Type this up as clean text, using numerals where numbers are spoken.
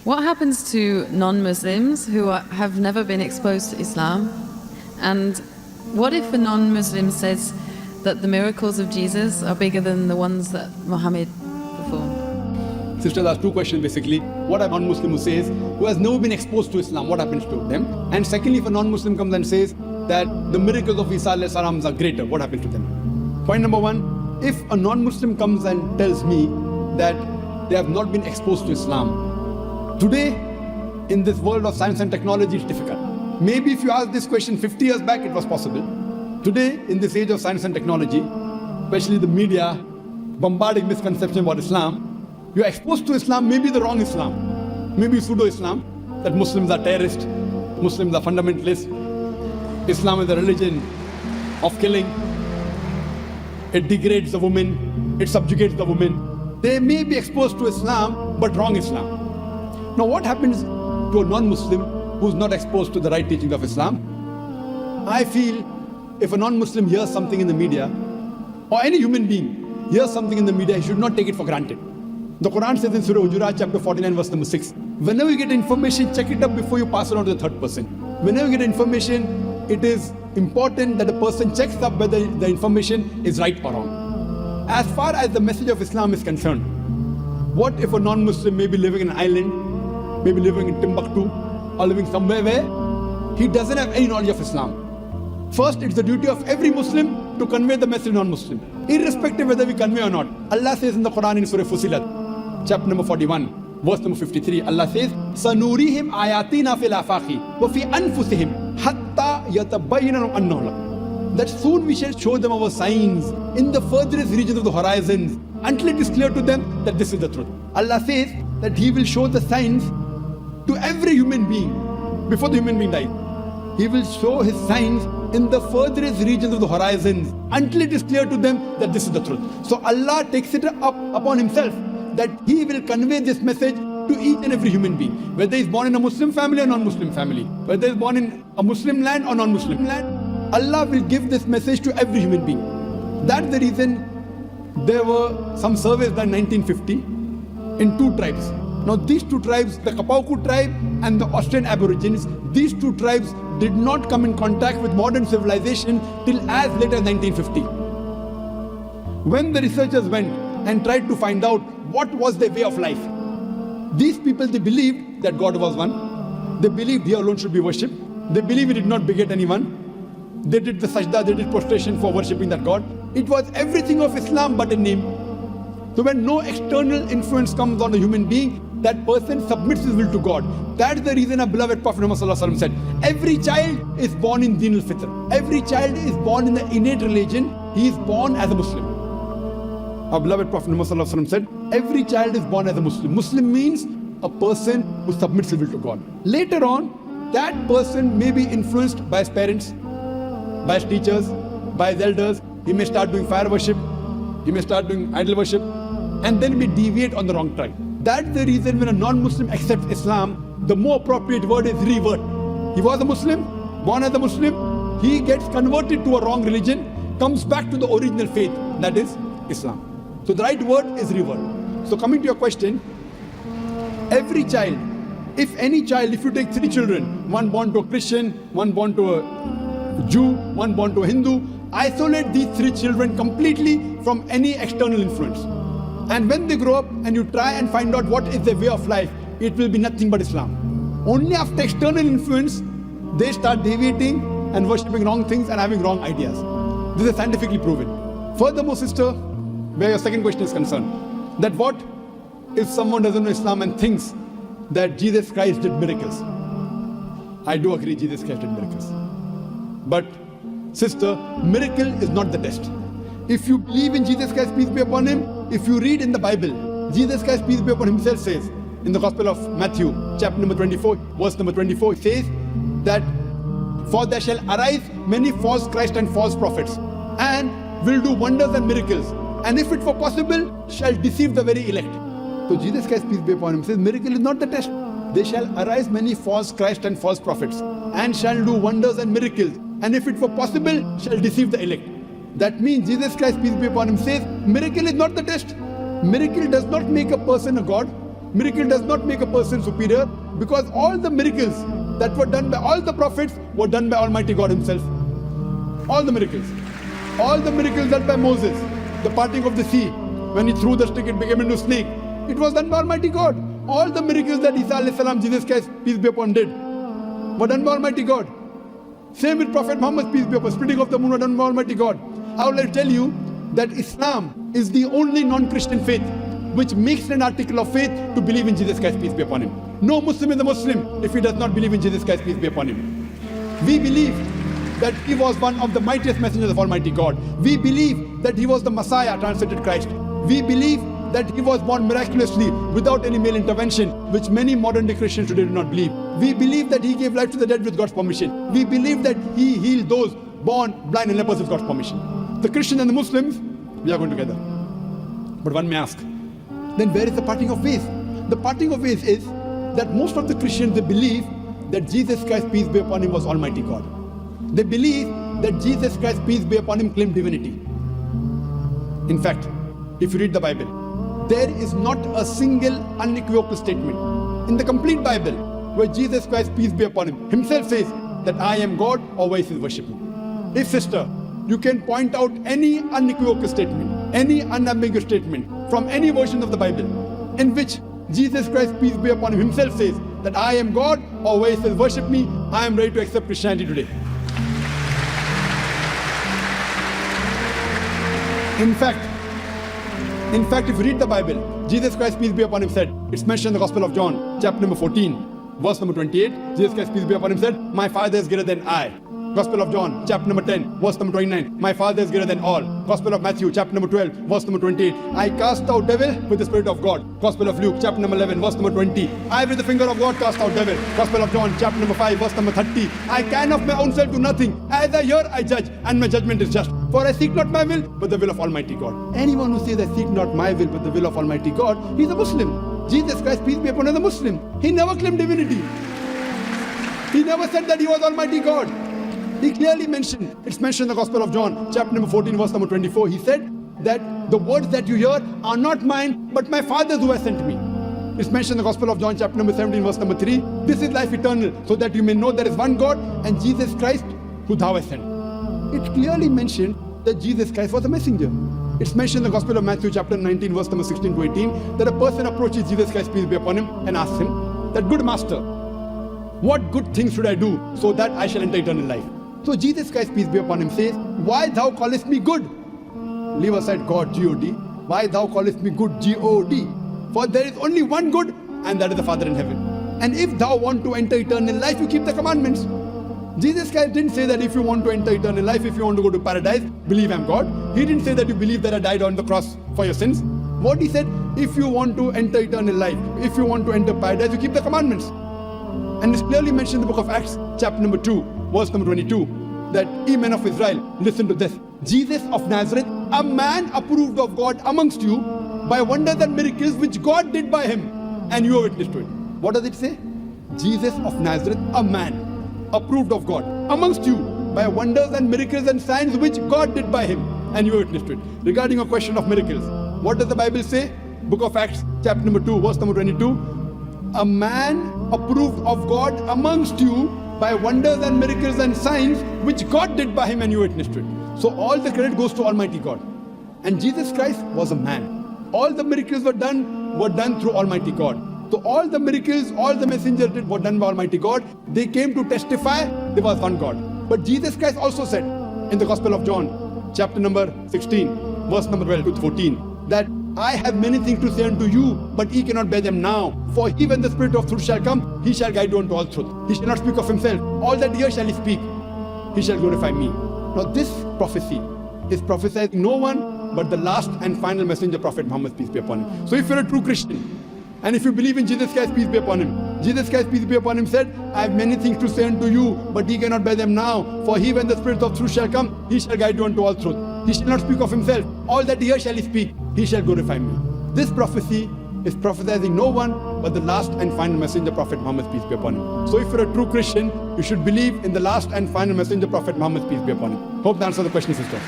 What happens to non-Muslims who have never been exposed to Islam? And what if a non-Muslim says that the miracles of Jesus are bigger than the ones that Muhammad performed? Sisters asked two questions basically. What a non-Muslim who says, who has never been exposed to Islam, what happens to them? And secondly, if a non-Muslim comes and says that the miracles of Isa alayhi salam are greater, what happens to them? Point number one, if a non-Muslim comes and tells me that they have not been exposed to Islam, today in this world of science and technology it's difficult. Maybe if you asked this question 50 years back, it was possible. Today, in this age of science and technology, especially the media bombarding misconception about Islam, you're exposed to Islam, maybe the wrong Islam, maybe pseudo-Islam, that Muslims are terrorists, Muslims are fundamentalists, Islam is a religion of killing, it degrades the woman, it subjugates the woman. They may be exposed to Islam, but wrong Islam. Now what happens to a non-Muslim who's not exposed to the right teaching of Islam? I feel if a non-Muslim hears something in the media, or any human being hears something in the media, he should not take it for granted. The Quran says in Surah Hujurat chapter 49 verse number 6, whenever you get information, check it up before you pass it on to the third person. Whenever you get information, it is important that the person checks up whether the information is right or wrong. As far as the message of Islam is concerned, what if a non-Muslim may be living in an island, maybe living in Timbuktu, or living somewhere where he doesn't have any knowledge of Islam? First, it's the duty of every Muslim to convey the message to non-Muslim, irrespective whether we convey or not. Allah says in the Quran in Surah Fusilat, chapter number 41, verse number 53, Allah says, سَنُورِيهِمْ آيَاتِنَا فِي الْآفَاقِ وَفِي أَنفُسِهِمْ حَتَّى يَتَبَيَّنَ أَنَّهُ. That soon we shall show them our signs in the furthest regions of the horizons until it is clear to them that this is the truth. Allah says that He will show the signs to every human being before the human being dies. He will show His signs in the furthest regions of the horizons until it is clear to them that this is the truth. So Allah takes it up upon Himself that He will convey this message to each and every human being, whether he's born in a Muslim family or non-Muslim family, whether he's born in a Muslim land or non-Muslim land. Allah will give this message to every human being. That's the reason there were some surveys done in 1950 in two tribes. Now these two tribes, the Kapauku tribe and the Australian Aborigines, these two tribes did not come in contact with modern civilization till as late as 1950. When the researchers went and tried to find out what was their way of life, these people, they believed that God was one. They believed He alone should be worshipped. They believed He did not beget anyone. They did the sajda, they did prostration for worshipping that God. It was everything of Islam but a name. So when no external influence comes on a human being, that person submits his will to God. That's the reason our beloved Prophet Muhammad said, every child is born in Deen al-Fitr. Every child is born in the innate religion. He is born as a Muslim. Our beloved Prophet Muhammad said, every child is born as a Muslim. Muslim means a person who submits his will to God. Later on, that person may be influenced by his parents, by his teachers, by his elders. He may start doing fire worship, he may start doing idol worship, and then may deviate on the wrong track. That's the reason when a non-Muslim accepts Islam, the more appropriate word is revert. He was a Muslim, born as a Muslim, he gets converted to a wrong religion, comes back to the original faith, that is Islam. So the right word is revert. So coming to your question, every child, if you take three children, one born to a Christian, one born to a Jew, one born to a Hindu, isolate these three children completely from any external influence. And when they grow up and you try and find out what is their way of life, it will be nothing but Islam. Only after external influence, they start deviating and worshipping wrong things and having wrong ideas. This is scientifically proven. Furthermore, sister, where your second question is concerned, that what if someone doesn't know Islam and thinks that Jesus Christ did miracles? I do agree Jesus Christ did miracles. But sister, miracle is not the test. If you believe in Jesus Christ, peace be upon Him, if you read in the Bible, Jesus Christ, peace be upon Himself says, in the Gospel of Matthew, chapter number 24, verse number 24, it says that, for there shall arise many false Christ and false prophets, and will do wonders and miracles, and if it were possible, shall deceive the very elect. So Jesus Christ, peace be upon Him, says miracle is not the test. There shall arise many false Christ and false prophets, and shall do wonders and miracles, and if it were possible, shall deceive the elect. That means Jesus Christ, peace be upon Him, says miracle is not the test. Miracle does not make a person a god. Miracle does not make a person superior, because all the miracles that were done by all the prophets were done by Almighty God Himself. All the miracles. All the miracles done by Moses, the parting of the sea, when he threw the stick, it became into a snake. It was done by Almighty God. All the miracles that Isa alayhi salam, Jesus Christ, peace be upon, did were done by Almighty God. Same with Prophet Muhammad, peace be upon, splitting of the moon, were done by Almighty God. I would like to tell you that Islam is the only non-Christian faith which makes an article of faith to believe in Jesus Christ, peace be upon Him. No Muslim is a Muslim if he does not believe in Jesus Christ, peace be upon Him. We believe that He was one of the mightiest messengers of Almighty God. We believe that He was the Messiah, translated Christ. We believe that He was born miraculously without any male intervention, which many modern day Christians today do not believe. We believe that He gave life to the dead with God's permission. We believe that He healed those born blind and lepers with God's permission. The Christians and the Muslims, we are going together. But one may ask, then where is the parting of ways? The parting of ways is that most of the Christians, they believe that Jesus Christ, peace be upon Him, was Almighty God. They believe that Jesus Christ, peace be upon Him, claimed divinity. In fact, if you read the Bible, there is not a single unequivocal statement in the complete Bible where Jesus Christ, peace be upon Him, Himself says that I am God, or why is He worship me. If sister, you can point out any unequivocal statement, any unambiguous statement from any version of the Bible in which Jesus Christ, peace be upon Him, Himself says that I am God, or where He says worship me, I am ready to accept Christianity today. In fact, if you read the Bible, Jesus Christ, peace be upon Him, said, it's mentioned in the Gospel of John, chapter number 14, verse number 28, Jesus Christ, peace be upon Him, said, my Father is greater than I. Gospel of John, chapter number 10, verse number 29, my Father is greater than all. Gospel of Matthew, chapter number 12, verse number 28, I cast out devil with the Spirit of God. Gospel of Luke, chapter number 11, verse number 20, I with the finger of God cast out devil. Gospel of John, chapter number 5, verse number 30, I can of my own self do nothing. As I hear, I judge, and my judgment is just. For I seek not my will, but the will of Almighty God. Anyone who says, I seek not my will, but the will of Almighty God, he's a Muslim. Jesus Christ, peace be upon him, is a Muslim. He never claimed divinity. He never said that He was Almighty God. He clearly mentioned, it's mentioned in the Gospel of John, chapter number 14, verse number 24. He said that the words that you hear are not mine, but my Father's who has sent me. It's mentioned in the Gospel of John, chapter number 17, verse number 3. This is life eternal, so that you may know there is one God and Jesus Christ who thou hast sent. It clearly mentioned that Jesus Christ was a messenger. It's mentioned in the Gospel of Matthew, chapter 19, verse number 16 to 18, that a person approaches Jesus Christ, peace be upon Him, and asks Him that, good Master, what good things should I do so that I shall enter eternal life? So Jesus Christ, peace be upon Him, says, why thou callest me good? Leave aside God, G-O-D. Why thou callest me good, G-O-D? For there is only one good, and that is the Father in heaven. And if thou want to enter eternal life, you keep the commandments. Jesus Christ didn't say that if you want to enter eternal life, if you want to go to paradise, believe I'm God. He didn't say that you believe that I died on the cross for your sins. What He said, if you want to enter eternal life, if you want to enter paradise, you keep the commandments. And it's clearly mentioned in the book of Acts, chapter number 2, verse number 22, that ye men of Israel, listen to this. Jesus of Nazareth, a man approved of God amongst you by wonders and miracles which God did by Him, and you are witness to it. What does it say? Jesus of Nazareth, a man approved of God amongst you by wonders and miracles and signs which God did by Him, and you are witness to it. Regarding a question of miracles, what does the Bible say? Book of Acts, chapter number 2, verse number 22. A man approved of God amongst you by wonders and miracles and signs which God did by Him, and you witnessed to it. So all the credit goes to Almighty God. And Jesus Christ was a man. All the miracles were done through Almighty God. So all the miracles, all the messengers did were done by Almighty God. They came to testify there was one God. But Jesus Christ also said in the Gospel of John, chapter number 16, verse number 12 to 14, that I have many things to say unto you, but ye cannot bear them now. For he, when the Spirit of truth shall come, He shall guide you unto all truth. He shall not speak of Himself. All that here shall He speak. He shall glorify me. Now this prophecy is prophesied no one but the last and final messenger, Prophet Muhammad, peace be upon him. So if you're a true Christian, and if you believe in Jesus Christ, peace be upon Him, Jesus Christ, peace be upon Him, said, I have many things to say unto you, but ye cannot bear them now. For he, when the Spirit of truth shall come, He shall guide you unto all truth. He shall not speak of Himself. All that here shall He speak. He shall glorify me. This prophecy is prophesying no one but the last and final messenger, Prophet Muhammad, peace be upon him. So if you're a true Christian, you should believe in the last and final messenger, Prophet Muhammad, peace be upon him. Hope that answers the question, sister.